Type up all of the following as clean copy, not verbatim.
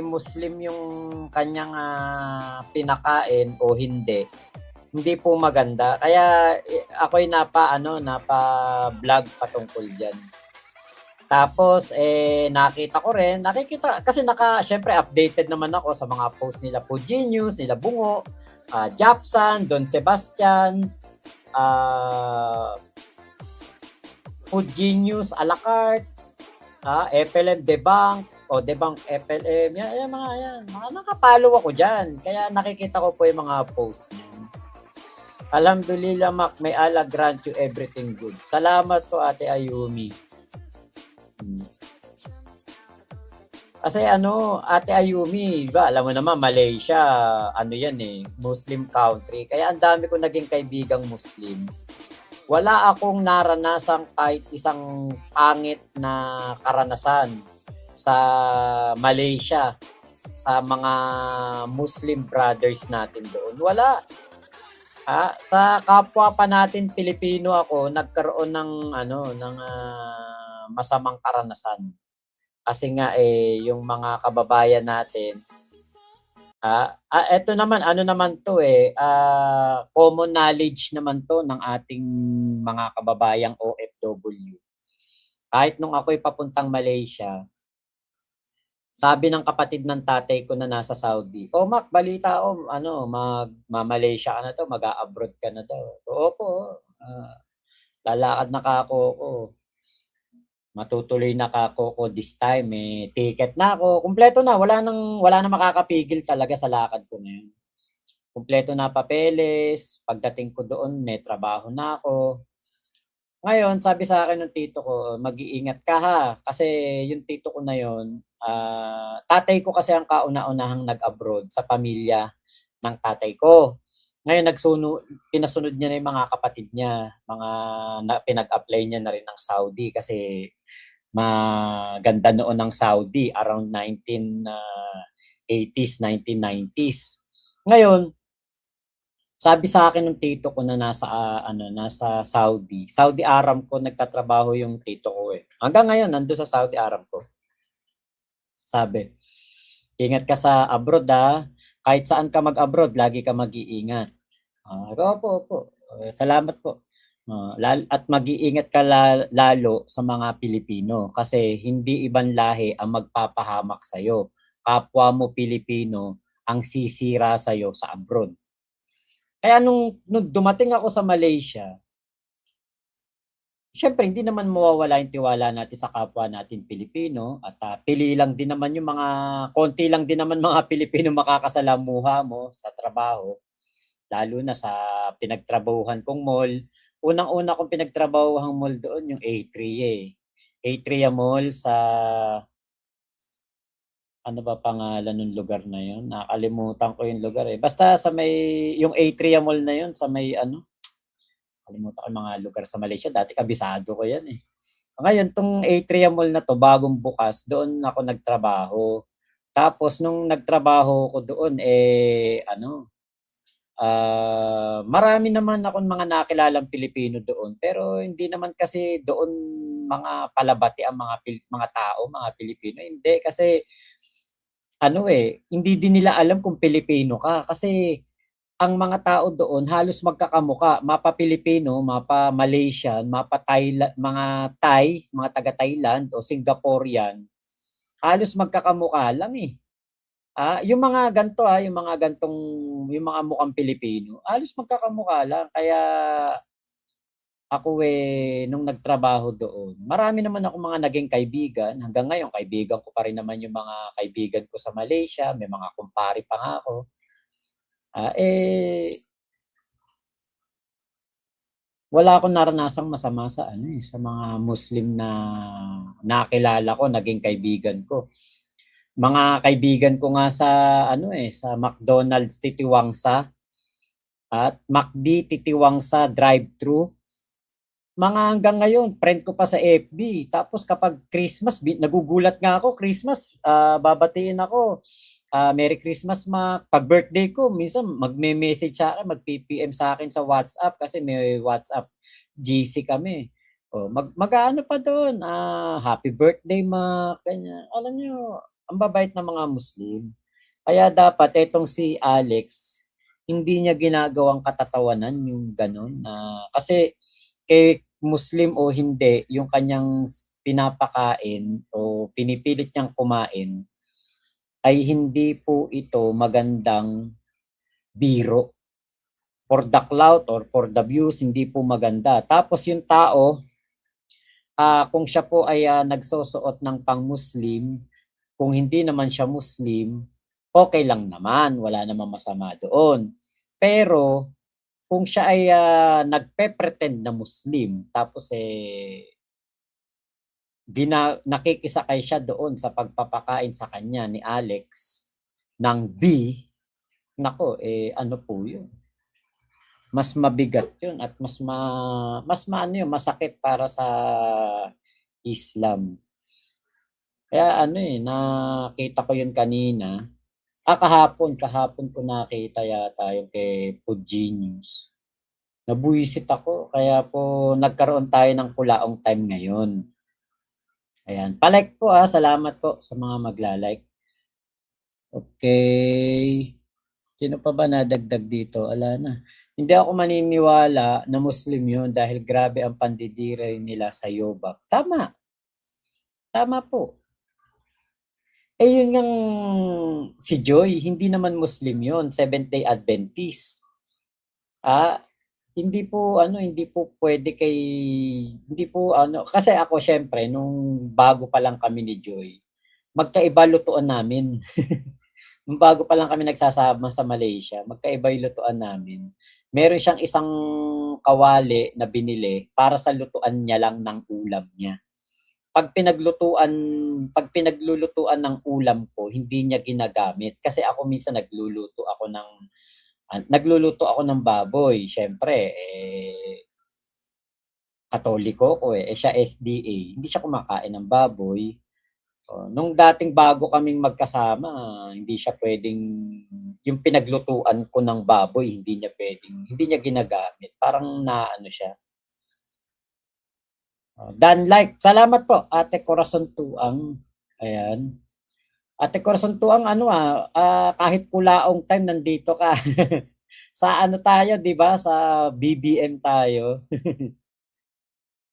Muslim yung kanyang pinakain o hindi po maganda. Kaya ako'y napa-vlog patungkol dyan. Tapos, nakikita, kasi syempre updated naman ako sa mga post nila po Genius, nila Bungo, Japsan, Don Sebastian, Food Genius, a la carte, FLM Debunk, Debunk FLM, mga nakapollow ako dyan. Kaya nakikita ko po yung mga post niya. Alhamdulillah, Mac, may Allah grant you everything good. Salamat po, Ate Ayumi. Kasi Ate Ayumi, diba, alam mo naman, Malaysia, yan Muslim country. Kaya ang dami ko naging kaibigang Muslim. Wala akong naranasang kahit isang pangit na karanasan sa Malaysia, sa mga Muslim brothers natin doon. Wala. Sa kapwa pa natin Pilipino ako nagkaroon ng masamang karanasan. Kasi nga yung mga kababayan natin, eto naman, common knowledge naman to ng ating mga kababayang OFW. Kahit nung ako'y papuntang Malaysia, sabi ng kapatid ng tatay ko na nasa Saudi, Mac, balita ko, Malaysia ka na to, mag-a-abroad ka na daw. Opo, lalakad na ako. Matutuloy na ako this time, ticket na ako, kumpleto na, wala na makakapigil talaga sa lakad ko na yun. Kumpleto na papeles, pagdating ko doon, may trabaho na ako. Ngayon, sabi sa akin ng tito ko, mag-iingat ka ha, kasi yung tito ko na yun, tatay ko kasi ang kauna-unahang nag-abroad sa pamilya ng tatay ko. Ngayon, pinasunod niya na yung mga kapatid niya, pinag-apply niya na rin ng Saudi kasi maganda noon ng Saudi around 1980s, 1990s. Ngayon, sabi sa akin ng tito ko na nasa Saudi Aramco nagtatrabaho yung tito ko Hanggang ngayon nandoon sa Saudi Aramco. Sabi, ingat ka sa abroad kahit saan ka mag-abroad, lagi ka mag-iingat. Opo. Salamat po. At mag-iingat ka lalo sa mga Pilipino kasi hindi ibang lahi ang magpapahamak sa'yo. Kapwa mo Pilipino ang sisira sa'yo sa abroad. Kaya nung dumating ako sa Malaysia, syempre hindi naman mawawala yung tiwala natin sa kapwa natin Pilipino at konti lang din naman mga Pilipino makakasalamuha mo sa trabaho, lalo na sa pinagtrabahuhan kong mall. Unang-una kong pinagtrabahuhang mall doon yung A3 A3 Mall sa ano ba pangalan ng lugar na yun? Nakalimutan ko yung lugar Basta sa yung A3 Mall na yun, sa may kalimutan ko yung mga lugar sa Malaysia. Dati kabisado ko yan Ngayon, tong A3 Mall na to, bagong bukas, doon ako nagtrabaho. Tapos, nung nagtrabaho ko doon, marami naman akong mga nakilalang Pilipino doon. Pero hindi naman kasi doon mga palabati ang mga tao, mga Pilipino. Hindi, kasi hindi din nila alam kung Pilipino ka kasi ang mga tao doon halos magkakamuka, mapa Pilipino, mapa Malaysian, mapa Thailand, mga Thai, mga taga Thailand o Singaporean, halos magkakamuka lang yung mga mukhang Pilipino, halos magkakamuka lang. Kaya ako nung nagtrabaho doon, marami naman ako mga naging kaibigan. Hanggang ngayon, kaibigan ko pa rin naman yung mga kaibigan ko sa Malaysia. May mga kumpare pa nga ako. Wala akong naranasang masama sa mga Muslim na nakilala ko, naging kaibigan ko. Mga kaibigan ko nga sa McDonald's Titiwangsa at McD Titiwangsa drive-thru. Mga hanggang ngayon, friend ko pa sa FB. Tapos kapag Christmas, nagugulat nga ako, Christmas, babatiin ako. Merry Christmas, Mac. Pag birthday ko, minsan magme-message sa akin, mag-PPM sa akin sa WhatsApp kasi may WhatsApp GC kami. Mag-ano pa doon, happy birthday, Mac. Kanya. Alam niyo, ang babait ng mga Muslim. Kaya dapat etong si Alex, hindi niya ginagawang katatawanan yung gano'n na kasi kay Muslim o hindi, yung kanyang pinapakain o pinipilit niyang kumain ay hindi po ito magandang biro. For the clout or for the views, hindi po maganda. Tapos yung tao, kung siya po ay nagsusuot ng pang-Muslim, kung hindi naman siya Muslim, okay lang naman, wala namang masama doon. Pero kung siya ay nagpe-pretend na Muslim, tapos nakikisakay siya doon sa pagpapakain sa kanya ni Alex ng B, nako, ano po yun? Mas mabigat yun at mas maano yun, masakit para sa Islam. Kaya ano nakita ko yun kanina. Kahapon ko nakita yata yung kay Food Genius. Nabuwisit ako, kaya po nagkaroon tayo ng kulaong time ngayon. Ayan, palike po salamat po sa mga magla-like. Okay. Sino pa ba nadagdag dito? Ala na. Hindi ako maniniwala na Muslim yun dahil grabe ang pandidiray nila sa Yobak. Tama. Tama po. Yun ngang si Joy, hindi naman Muslim yun, Seventh-day Adventist. Hindi po pwede hindi po kasi ako syempre, nung bago pa lang kami ni Joy, magkaiba lutuan namin. Nung bago pa lang kami nagsasama sa Malaysia, magkaiba yung lutuan namin. Meron siyang isang kawali na binili para sa lutuan niya lang ng ulam niya. Pag pinaglulutuan ng ulam ko, hindi niya ginagamit. Kasi ako minsan nagluluto ako ng baboy. Siyempre, Katoliko ko siya SDA. Hindi siya kumakain ng baboy. Nung dating bago kaming magkasama, hindi siya pwedeng, yung pinaglutuan ko ng baboy, hindi niya ginagamit. Parang naano siya. Dan like, salamat po, Ate Corazon Tuang. Ayan. Ate Corazon Tuang, kahit kulaong time, nandito ka. Sa ano tayo, di ba? Sa BBM tayo.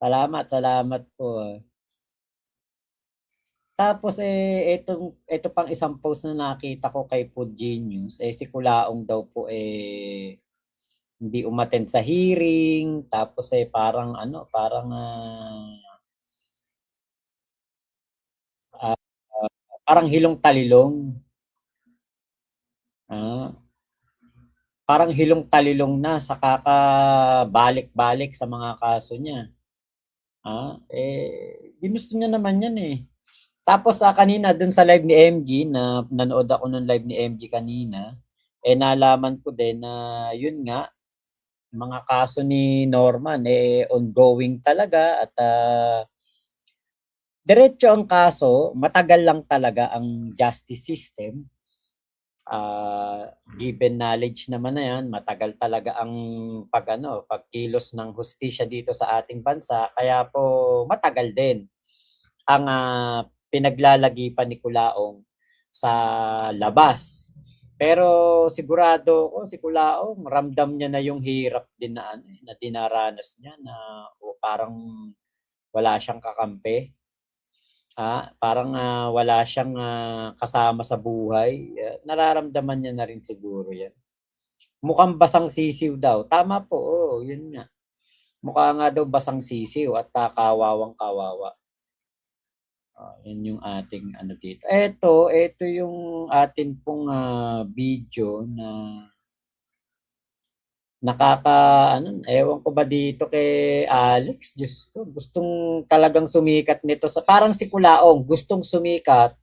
Salamat po. Tapos ito pang isang post na nakita ko kay Food Genius, si Kulaong daw po hindi umattend sa hearing, tapos parang hilong talilong. Parang hilong talilong na sa kakabalik-balik sa mga kaso niya. Ginusto niya naman yan Tapos kanina dun sa live ni MG, na nanood ako ng live ni MG kanina, nalaman ko din na yun nga, mga kaso ni Norman ongoing talaga at diretso ang kaso, matagal lang talaga ang justice system. Given knowledge naman na yan, matagal talaga ang pagkilos ng hustisya dito sa ating bansa, kaya po matagal din ang pinaglalagipan ni Kulaong sa labas. Pero sigurado ko si Kulaong, ramdam niya na yung hirap din na dinaranas niya, na parang wala siyang kakampi. Parang wala siyang kasama sa buhay. Nararamdaman niya na rin siguro yan. Mukhang basang sisiw daw. Tama po, yun nga. Mukha nga daw basang sisiw at kawawang kawawa. Yun yung ating dito. Ito yung atin pong video na ewan ko ba dito kay Alex, Diyos ko, gustong talagang sumikat nito. Parang si Kulaong, gustong sumikat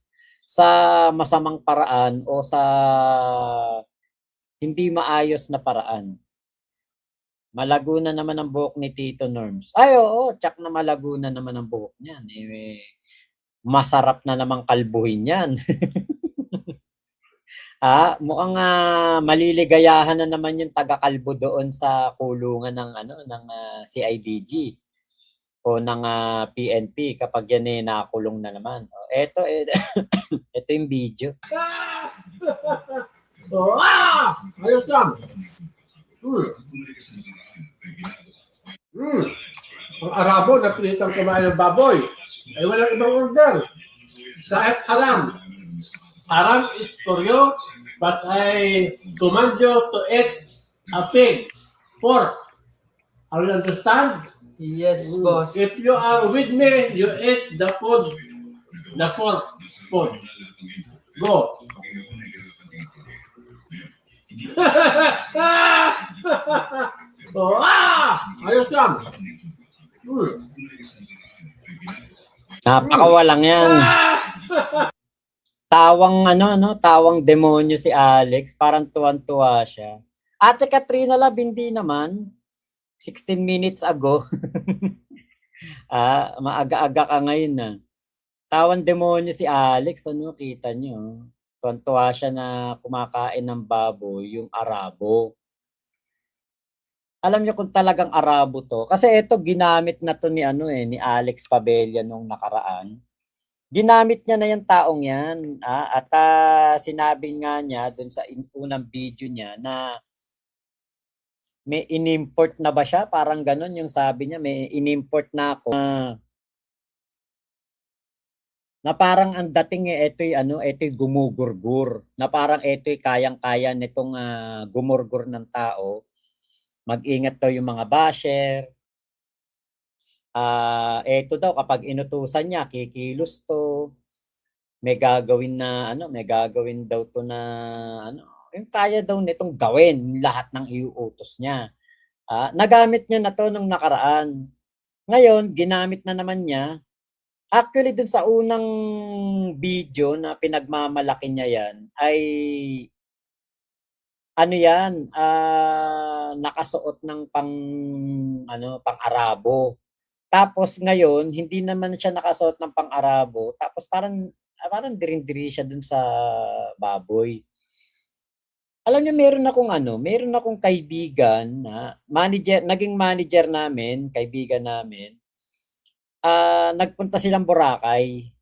sa masamang paraan o sa hindi maayos na paraan. Malago na naman ang buhok ni Tito Norms. Oo, tsak na malago na naman ang buhok niyan. Masarap na namang kalbuhin yan. Mukhang maliligayahan na naman yung taga-kalbo doon sa kulungan ng CIDG. o ng PNP kapag yan nakulong na naman. Ito, ito yung video. Ayos lang. Ang Arabo na pilitang kumain ng baboy ay walang ibang order. Kahit haram. Haram is for you, but I command you to eat a pig, pork. Are you understand? Yes, boss. If you are with me, you eat the food, the pork food. Go. Ayos lang. Napakawalang yan. Tawang tawang demonyo si Alex, parang tuwan-tuwa siya. Ate Katrina Lab, hindi naman. 16 minutes ago. Maaga-aga ka ngayon na. Tawang demonyo si Alex, kita nyo. Tuwan-tuwa siya na kumakain ng baboy, yung Arabo. Alam niyo kung talagang Arabo to, kasi ito ginamit na to ni ni Alex Pabella nung nakaraan. Ginamit niya na yung taong yan. At sinabi nga niya dun sa unang video niya na may inimport na ba siya? Parang ganun yung sabi niya, may inimport na ako. Na parang ang dating ito'y gumugurgur. Na parang ito'y kayang-kaya nitong gumurgur ng tao. Mag-ingat daw yung mga basher. Ito daw kapag inutusan niya, kikilos to. May gagawin daw to na yung kaya daw nitong gawin lahat ng iuutos niya. Nagamit niya na to nung nakaraan. Ngayon, ginamit na naman niya. Actually, dun sa unang video na pinagmamalaki niya yan, ay nakasuot ng pang-Arabo. Tapos ngayon, hindi naman siya nakasuot ng pang-Arabo. Tapos parang dirin-diri siya dun sa baboy. Alam niyo, meron akong kaibigan na naging manager namin, kaibigan namin. Nagpunta silang Boracay.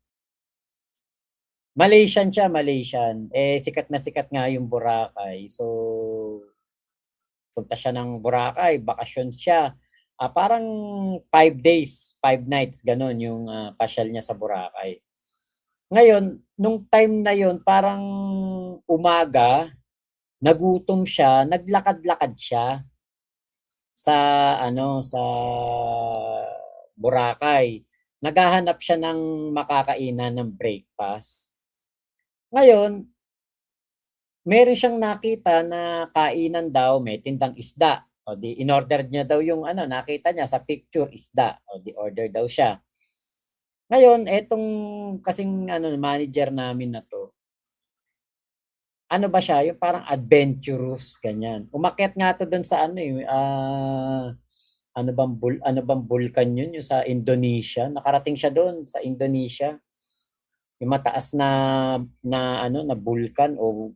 Malaysian siya, Malaysian. Sikat na sikat nga yung Boracay. So, punta siya ng Boracay, bakasyon siya. Parang 5 days, 5 nights, ganun yung pasyal niya sa Boracay. Ngayon, nung time na yon parang umaga, nagutom siya, naglakad-lakad siya sa sa Boracay. Naghahanap siya ng makakainan ng breakfast. Ngayon, meron siyang nakita na kainan daw, may tindang isda. O di in-order niya daw yung nakita niya sa picture, isda. O di order daw siya. Ngayon, etong kasing manager namin na to, ba siya, yung parang adventurous, ganyan. Umakyat nga to doon sa ano bang vulkan yun, yung sa Indonesia. Nakarating siya doon sa Indonesia. Yung mataas na vulkan o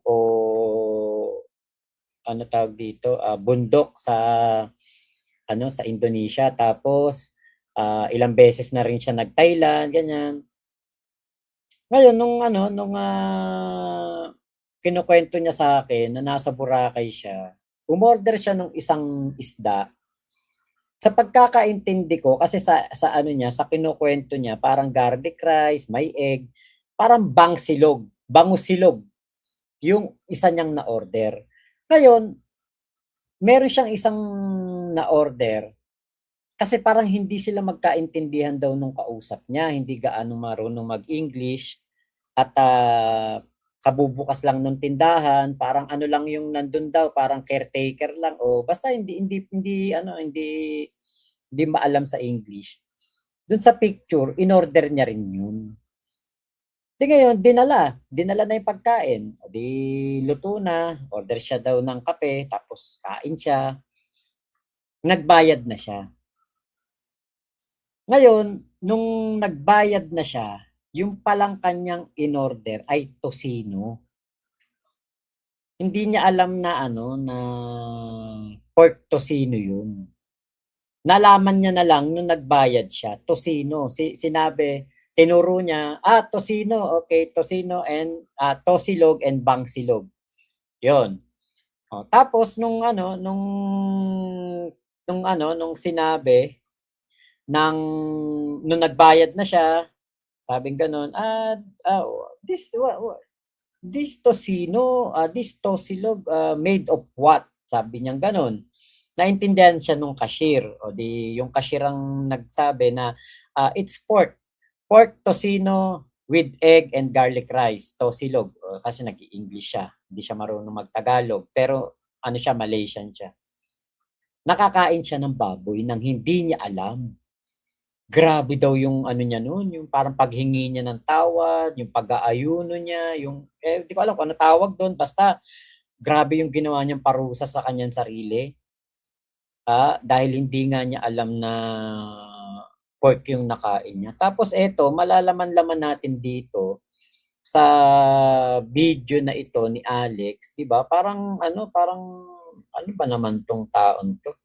tawag dito, bundok sa sa Indonesia. Tapos ilang beses na rin siya nag-Thailand, ganyan. Ngayon nung kinukwento niya sa akin na nasa Boracay siya, umorder siya ng isang isda. Sa pagkakaintindi ko, kasi sa sa kinukwento niya, parang garlic rice, may egg, parang bangusilog, yung isa niyang na-order. Ngayon, meron siyang isang na-order, kasi parang hindi sila magkaintindihan daw nung kausap niya, hindi gaano marunong mag-English, at kabubukas lang ng tindahan, parang lang yung nandun daw, parang caretaker lang o basta hindi maalam sa English. Dun sa picture, in-order niya rin yun. Di ngayon, dinala na yung pagkain. Di luto na, order siya daw ng kape, tapos kain siya. Nagbayad na siya. Ngayon, nung nagbayad na siya, yung palang kanyang in-order ay tocino. Hindi niya alam na na pork tocino yun. Nalaman niya na lang nung nagbayad siya, tocino. Sinabi, tinuro niya, tocino, okay, tocino and tosilog and bangsilog. Yon. Oh, tapos nung sinabi ng nung nagbayad na siya, sabing gano'n, this tocino, this tosilog made of what? Sabi niya gano'n. Naintindihan siya nung cashier. O di yung cashier ang nagsabi na it's pork tocino with egg and garlic rice, tosilog. Kasi nag-i-English siya, hindi siya marunong mag-Tagalog, pero ano siya, Malaysian siya. Nakakain siya ng baboy nang hindi niya alam. Grabe daw yung ano niya noon, yung parang paghingi niya ng tawad, yung pag-aayuno niya, yung di ko alam kung ano tawag doon, basta grabe yung ginawa niyang parusa sa kanyang sarili. Dahil hindi nga niya alam na pork yung nakain niya. Tapos eto, malalaman-laman natin dito sa video na ito ni Alex, 'di ba? Parang ano ba naman tong taon 'to?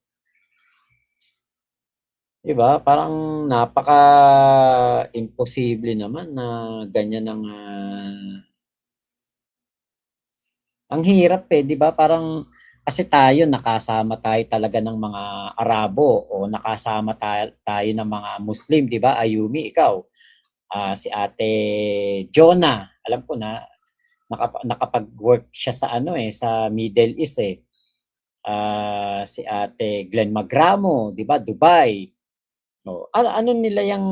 'Di ba? Parang napaka imposible naman na ganyan ang hirap 'di ba? Parang kasi tayo nakasama tayo talaga ng mga Arabo o nakasama tayo ng mga Muslim, 'di ba? Ayumi, ikaw, si Ate Jonah, alam ko na nakapag-work siya sa sa Middle East eh. Si Ate Glenn Magramo, 'di ba? Dubai. Ano nila yung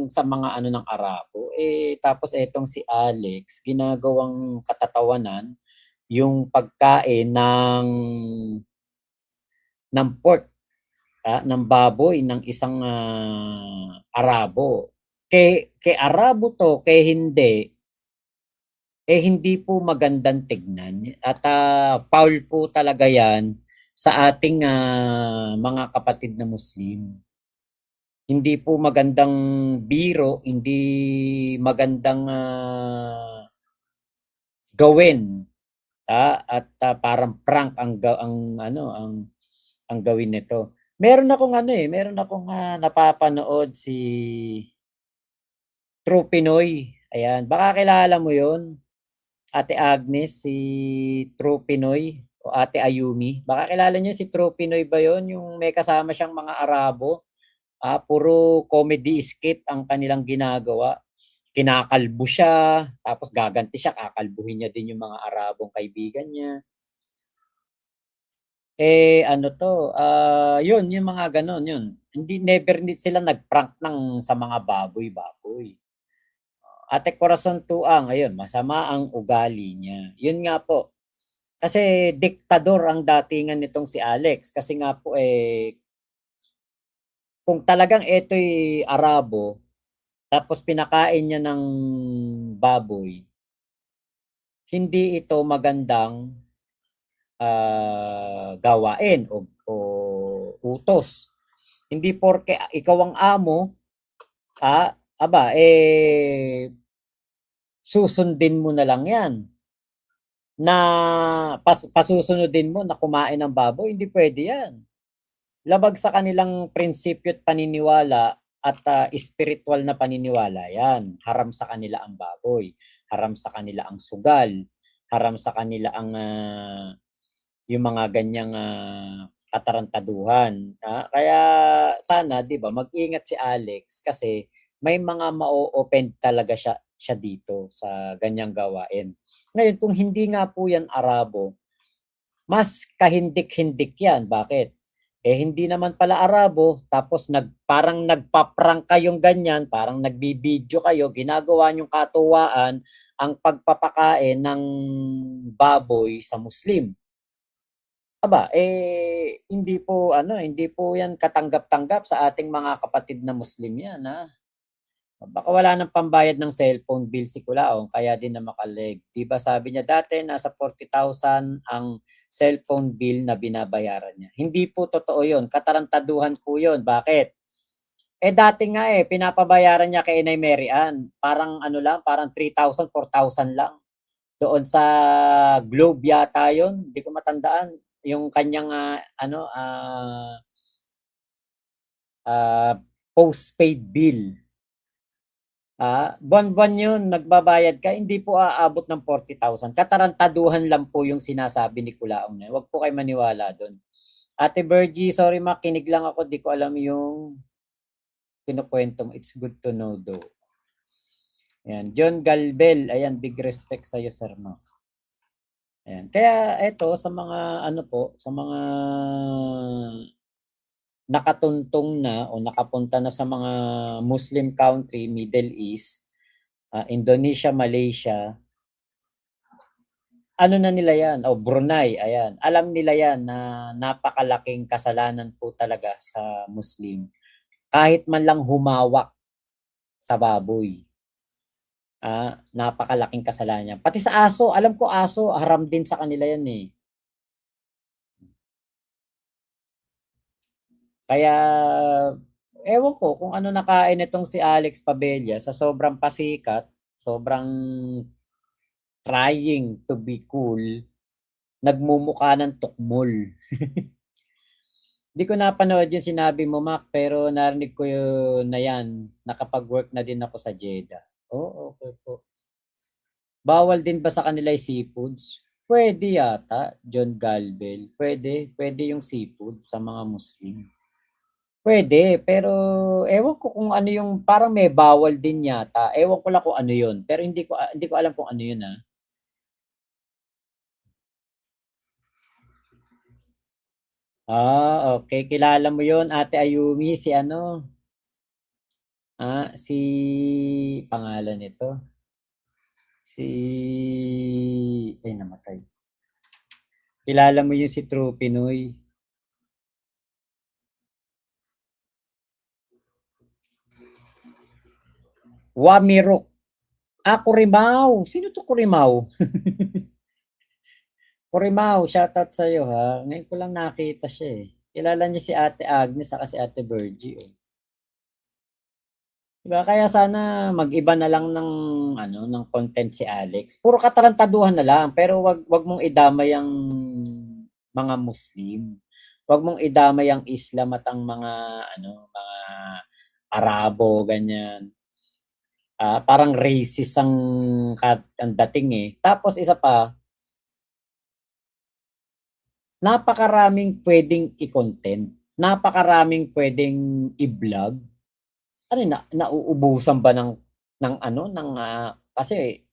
sa mga ng Arabo tapos etong si Alex ginagawang katatawanan yung pagkain ng pork, ng baboy ng isang Arabo. Kay Arabo to, kay hindi po magandang tignan at foul po talaga yan sa ating mga kapatid na Muslim. Hindi po magandang biro, hindi magandang gawin at parang prank ang gawin nito. Meron akong napapanood si True Pinoy. Ayan, baka kilala mo 'yon. Ate Agnes, si True Pinoy o Ate Ayumi. Baka kilala niyo si True Pinoy ba 'yon, yung may kasama siyang mga Arabo. Puro comedy skit ang kanilang ginagawa. Kinakalbo siya, tapos gaganti siya, kakalbuhin niya din yung mga Arabong kaibigan niya. Yun, yung mga ganon, yun. Never sila nag-prank sa mga baboy-baboy. Ate Corazon Tuang, ayun, masama ang ugali niya. Yun nga po. Kasi diktador ang datingan nitong si Alex. Kasi nga po kung talagang eto'y Arabo, tapos pinakain niya ng baboy, hindi ito magandang gawain o utos. Hindi porke ikaw ang amo, susundin mo na lang yan. Na pasusunodin mo na kumain ng baboy, hindi pwede yan. Labag sa kanilang prinsipyo at paniniwala at spiritual na paniniwala yan. Haram sa kanila ang baboy, haram sa kanila ang sugal, haram sa kanila ang yung mga ganyang katarantaduhan. Kaya sana, 'di ba, mag-ingat si Alex kasi may mga ma-o-offend talaga siya dito sa ganyang gawain. Ngayon, kung hindi nga po yan Arabo, mas kahindik-hindik yan. Bakit? Hindi naman pala Arabo, tapos parang nagpa-prank kayong ganyan, parang nagbibideo kayo, ginagawa niyong katuwaan ang pagpapakain ng baboy sa Muslim. Hindi po yan katanggap-tanggap sa ating mga kapatid na Muslim yan, Baka wala ng pambayad ng cellphone bill si Kulaong, kaya din na makaleg. Di ba sabi niya dati, nasa 40,000 ang cellphone bill na binabayaran niya. Hindi po totoo yun. Katarantaduhan po yun. Bakit? Dati nga pinapabayaran niya kay Inay Mary Ann. Parang parang 3,000, 4,000 lang. Doon sa Globe yata yun. Hindi ko matandaan. Yung kanyang postpaid bill. Buwan-buwan yun, nagbabayad ka, hindi po aabot ng 40,000. Katarantaduhan lang po yung sinasabi ni Kulaong na. Huwag po kayo maniwala doon. Ate Virgie, sorry makinig lang ako, di ko alam yung kinukwento mo. It's good to know though. Ayan, John Galbel, ayan, big respect sa'yo, Sir Mac. Ayan. Kaya eto, sa mga ano po, sa mga nakatuntong na o nakapunta na sa mga Muslim country, Middle East, Indonesia, Malaysia, ano na nila yan, o Brunei, ayan. Alam nila yan na napakalaking kasalanan po talaga sa Muslim. Kahit man lang humawak sa baboy. Napakalaking kasalanan yan. Pati sa aso, alam ko aso, haram din sa kanila yan eh. Kaya, ewan ko kung ano nakain itong si Alex Pabella sa sobrang pasikat, sobrang trying to be cool, nagmumukha ng tukmol. Hindi ko napanood yung sinabi mo, Mac, pero narinig ko yun na yan. Nakapag-work na din ako sa Jeddah. Oh, okay po. Bawal din ba sa kanila yung seafoods? Pwede yata, John Galbel. Pwede yung seafood sa mga Muslim. Pwede, pero ewan ko kung ano yung parang may bawal din yata. Ewan ko lang kung ano yun. Pero hindi ko alam kung ano yun. Okay. Kilala mo yun, Ate Ayumi, si ano? Si pangalan nito. Si namatay. Kilala mo yun si True Pinoy. Wamirok. Kurimaw. Sino to Kurimaw? Kurimaw, shoutout sa'yo ha. Ngayon ko lang nakita siya eh. Kilala niya si Ate Agnes saka si Ate Virgie. Oh. Diba? Kaya sana mag-iba na lang ng ng content si Alex. Puro katarantaduhan na lang, pero wag mong idamay ang mga Muslim. Wag mong idamay ang Islam at ang mga mga Arabo ganyan. Parang racist ang dating eh. Tapos isa pa, napakaraming pwedeng i-content. Napakaraming pwedeng i-vlog. Nauubusan ba kasi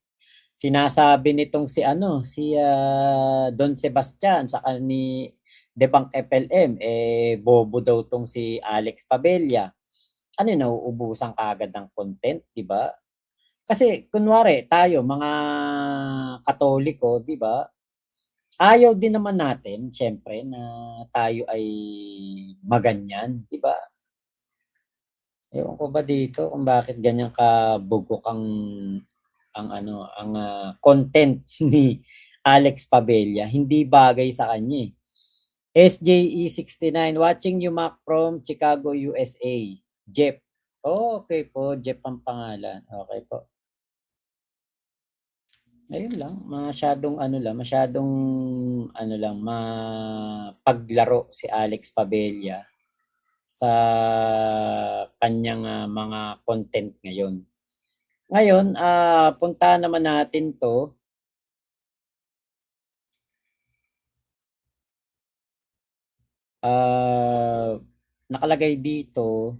sinasabi nitong si Don Sebastian sa ni Debunk FLM bobo daw tong si Alex Pabella. Nauubusan kaagad ng content, 'di ba? Kasi kunwari tayo mga Katoliko, 'di ba? Ayaw din naman natin syempre na tayo ay maganyan, 'di ba? Ewan ko ba dito kung bakit ganyan kabugok ang content ni Alex Pabella. Hindi bagay sa kanya eh. SJE69, watching you Mac from Chicago, USA. Jeff. Okay po, Jeff ang pangalan. Okay po. Ayun lang, masyadong mapaglaro si Alex Pabella sa kanyang mga content ngayon. Ngayon, puntahan naman natin to. Nakalagay dito,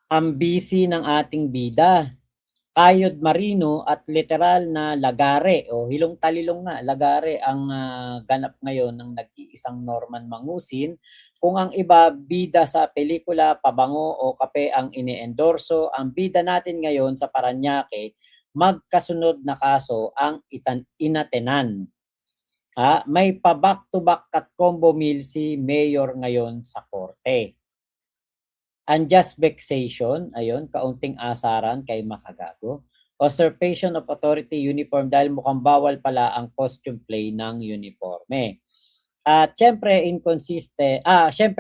ang busy ng ating bida. Kayod Marino at literal na lagare o hilong talilong nga, lagare ang ganap ngayon ng nag-iisang Norman Mangusin. Kung ang iba bida sa pelikula, pabango o kape ang ine-endorso, ang bida natin ngayon sa Paranaque, magkasunod na kaso ang inatenan. May pa back-to-back at combo meal si Mayor ngayon sa korte. Unjust vexation, ayun, kaunting asaran kay makagago. Usurpation of authority uniform dahil mukhang bawal pala ang costume play ng uniforme. At syempre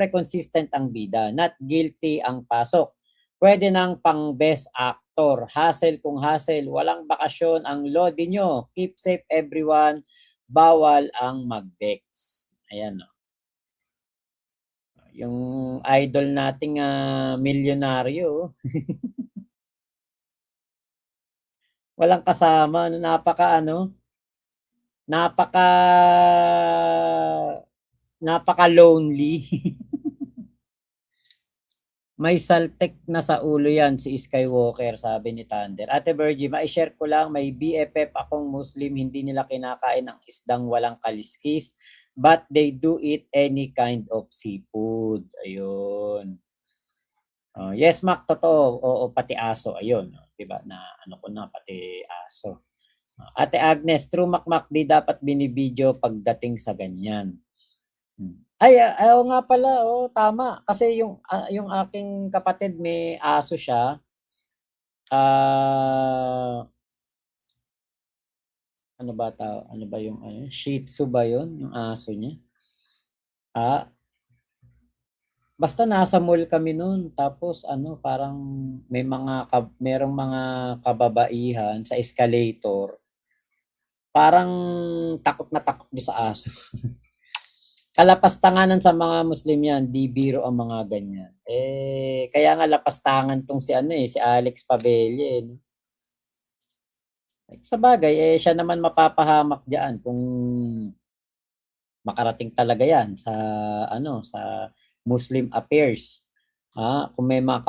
consistent ang bida, not guilty ang pasok. Pwede nang pang best actor, hassle kung hassle, walang bakasyon ang lodi nyo. Keep safe everyone, bawal ang mag-vex. Ayan o. Yung idol nating milyonaryo. Walang kasama, napaka lonely. May saltek na sa ulo yan si Skywalker, sabi ni Thunder. Ate Virgie, ma-share ko lang, may BFF akong Muslim, hindi nila kinakain ang isdang walang kaliskis, but they do eat any kind of seafood. Ayun. Yes, Mac, totoo. Oo, pati aso. Ayun. Diba? Na ano ko na, pati aso. Ate Agnes, true Mac, di dapat binibideo pagdating sa ganyan. Ay, oo nga pala, tama. Kasi yung aking kapatid may aso siya. Ano ba yung Shih Tzu ba 'yon, yung aso niya? Basta nasa mall kami noon, tapos parang merong mga kababaihan sa escalator. Parang takot na takot doon sa aso. Kalapastanganan sa mga Muslim yan, di biro ang mga ganyan. Kaya nga lapastangan tong si Alex Pabelle. No? Sa bagay, siya naman mapapahamak diyan kung makarating talaga yan sa sa Muslim affairs. Kung may mga